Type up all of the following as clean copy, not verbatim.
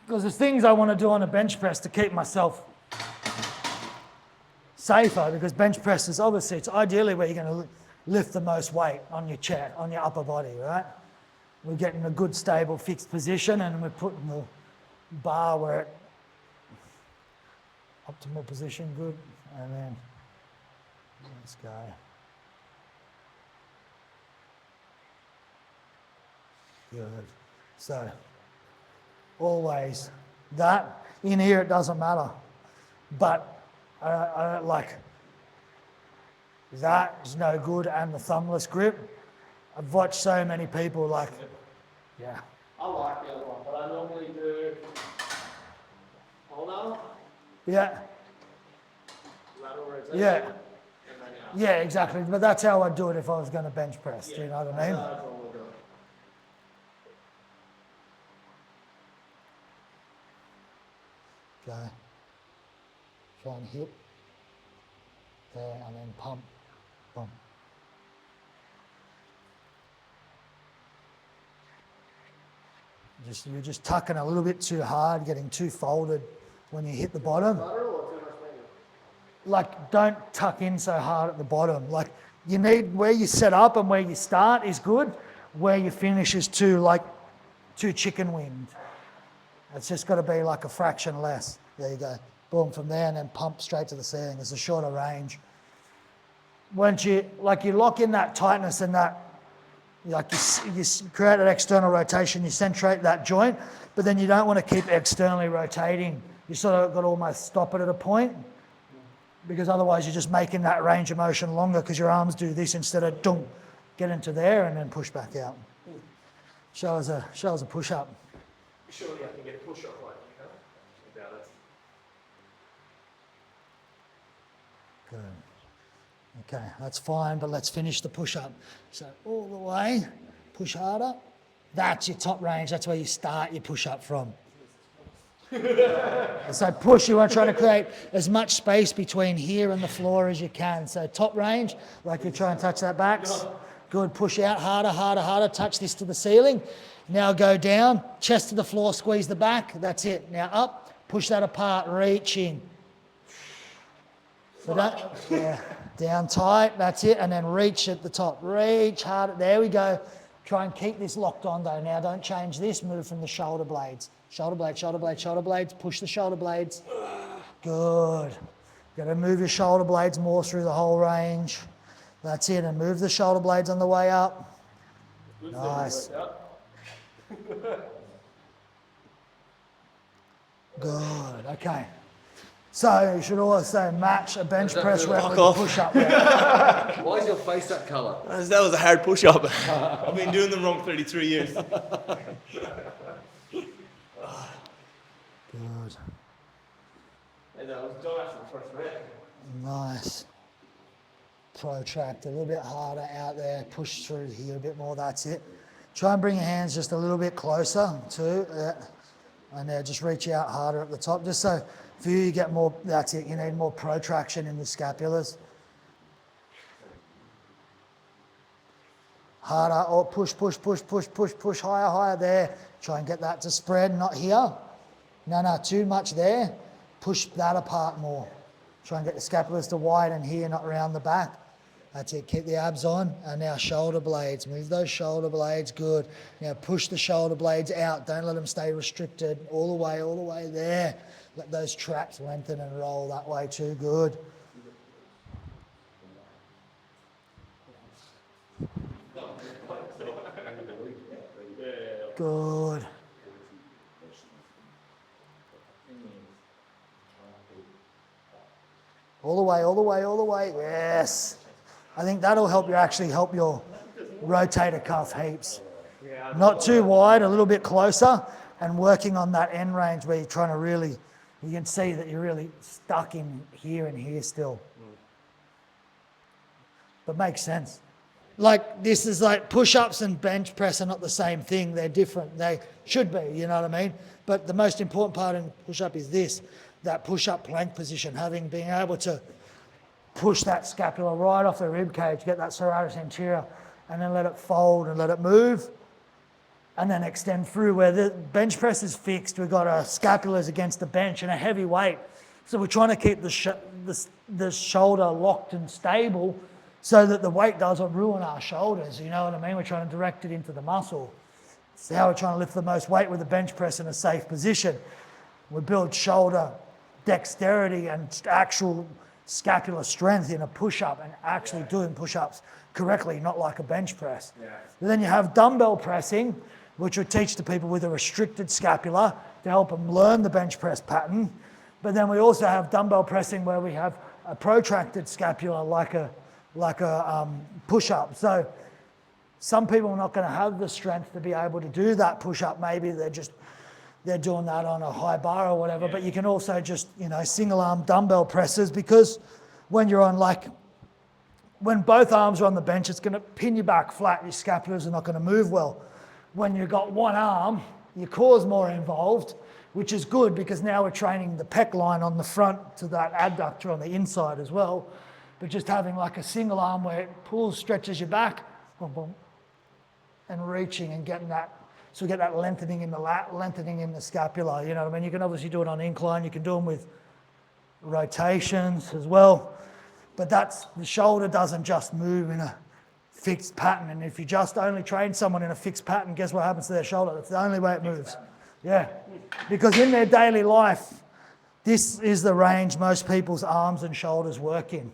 Because there's things I want to do on a bench press to keep myself safer, because bench press is obviously, it's ideally where you're going to lift the most weight on your chest, on your upper body, right? We're getting a good, stable, fixed position, and we're putting the bar where it, optimal position, good, and then let's go. Good. So, always that. In here it doesn't matter, but I don't like that is no good, and the thumbless grip. I've watched so many people like, yeah. I like the other one, but I normally do holder, Yeah, lateral rotation, yeah, and then out. yeah, exactly. But that's how I'd do it if I was going to bench press. Do you know what I mean? That's all we'll do. Go. Try and hit. There, and then pump. Boom. You're just tucking a little bit too hard, getting too folded when you hit the bottom. Lateral or too much medium? Like, don't tuck in so hard at the bottom. Like, you need where you set up and where you start is good. Where you finish is too chicken winged. It's just got to be like a fraction less. There you go. Boom, from there, and then pump straight to the ceiling. It's a shorter range. Once you lock in that tightness and that, like you create that external rotation, you centrate that joint, but then you don't want to keep externally rotating. You sort of got to almost stop it at a point, because otherwise you're just making that range of motion longer, because your arms do this instead of get into there and then push back out. Show us a push-up. Surely I can get a push-up like you, huh? About it. Good. Okay, that's fine, but let's finish the push-up. So all the way, push harder. That's your top range. That's where you start your push-up from. So push, you want to try to create as much space between here and the floor as you can. So top range, like you try and touch that back. Good, push out harder, harder, harder. Touch this to the ceiling. Now go down, chest to the floor, squeeze the back. That's it. Now up, push that apart, reach in. So that, yeah, down tight, that's it. And then reach at the top, reach hard. There we go. Try and keep this locked on though. Now don't change this, move from the shoulder blades. Shoulder blades, shoulder blades, shoulder blades. Push the shoulder blades. Good. Got to move your shoulder blades more through the whole range. That's it. And move the shoulder blades on the way up. Nice. Good. Okay. So you should also match a bench press rep with a push-up rep. Why is your face that colour? That was a hard push-up. I've been doing them wrong 33 years. Good. And I was doing that for the first rep. Nice. Protract a little bit harder out there. Push through here a bit more. That's it. Try and bring your hands just a little bit closer too. And now just reach out harder at the top. Just so for you get more, that's it. You need more protraction in the scapulars. Harder. Oh, push, push, push, push, push, push. Higher, higher there. Try and get that to spread, not here. No, too much there. Push that apart more. Try and get the scapulars to widen here, not around the back. That's it, keep the abs on. And now shoulder blades, move those shoulder blades, good. Now push the shoulder blades out, don't let them stay restricted. All the way there. Let those traps lengthen and roll that way too, good. Good. All the way, all the way, all the way, yes. I think that'll help you actually help your rotator cuff heaps. Not too wide, a little bit closer, and working on that end range where you're trying to really, you can see that you're really stuck in here and here still. But makes sense. Like this is like push-ups and bench press are not the same thing. They're different. They should be, you know what I mean? But the most important part in push-up is this, that push-up plank position, being able to push that scapula right off the rib cage, get that serratus anterior, and then let it fold and let it move. and then extend through. Where the bench press is fixed, we've got our scapulas against the bench and a heavy weight. So we're trying to keep the shoulder locked and stable so that the weight doesn't ruin our shoulders, you know what I mean? We're trying to direct it into the muscle. It's how we're trying to lift the most weight with the bench press in a safe position. We build shoulder dexterity and actual scapular strength in a push-up and actually doing push-ups correctly, not like a bench press. Yeah. And then you have dumbbell pressing, which would teach the people with a restricted scapula to help them learn the bench press pattern. But then we also have dumbbell pressing where we have a protracted scapula like a push-up. So some people are not going to have the strength to be able to do that push-up. Maybe they're doing that on a high bar or whatever. But you can also just, single arm dumbbell presses, because when you're on when both arms are on the bench, it's going to pin you back flat. Your scapulas are not going to move well. When you've got one arm, your core's more involved, which is good because now we're training the pec line on the front to that adductor on the inside as well. But just having like a single arm where it pulls, stretches your back, boom, boom, and reaching and getting that. So we get that lengthening in the lat, lengthening in the scapula. You know what I mean? You can obviously do it on incline. You can do them with rotations as well. But the shoulder doesn't just move in a fixed pattern. And if you just only train someone in a fixed pattern, guess what happens to their shoulder? That's the only way it moves. Yeah. Because in their daily life, this is the range most people's arms and shoulders work in.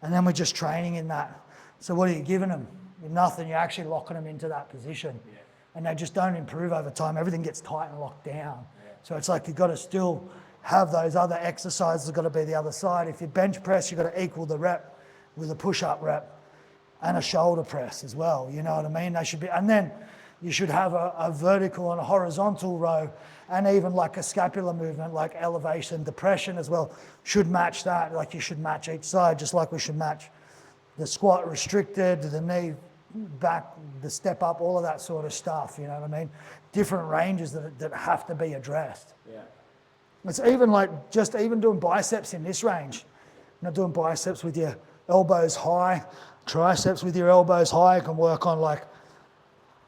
And then we're just training in that. So what are you giving them? Nothing. You're actually locking them into that position. Yeah. And they just don't improve over time. Everything gets tight and locked down. Yeah. So it's like you've got to still have those other exercises. Got to be the other side. If you bench press, you've got to equal the rep with a push-up rep and a shoulder press as well. You know what I mean? They should be, and then you should have a vertical and a horizontal row, and even like a scapular movement, like elevation, depression as well, should match that. Like you should match each side, just like we should match the squat restricted, the knee back, the step up, all of that sort of stuff. You know what I mean? Different ranges that have to be addressed. Yeah. It's even like even doing biceps in this range. You're not doing biceps with your elbows high, triceps with your elbows high. You can work on like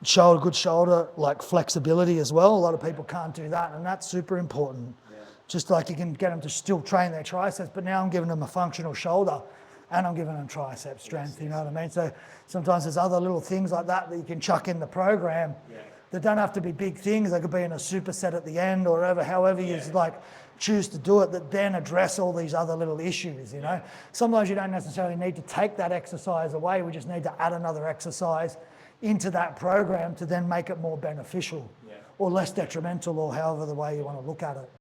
good shoulder like flexibility as well. A lot of people can't do that, and that's super important. Yeah. Just like you can get them to still train their triceps, but now I'm giving them a functional shoulder and I'm giving them tricep strength, you know what I mean? So sometimes there's other little things like that you can chuck in the program. Yeah. That don't have to be big things. They could be in a superset at the end or however you choose to do it, that then address all these other little issues, you know? Sometimes you don't necessarily need to take that exercise away. We just need to add another exercise into that program to then make it more beneficial or less detrimental, or however the way you want to look at it.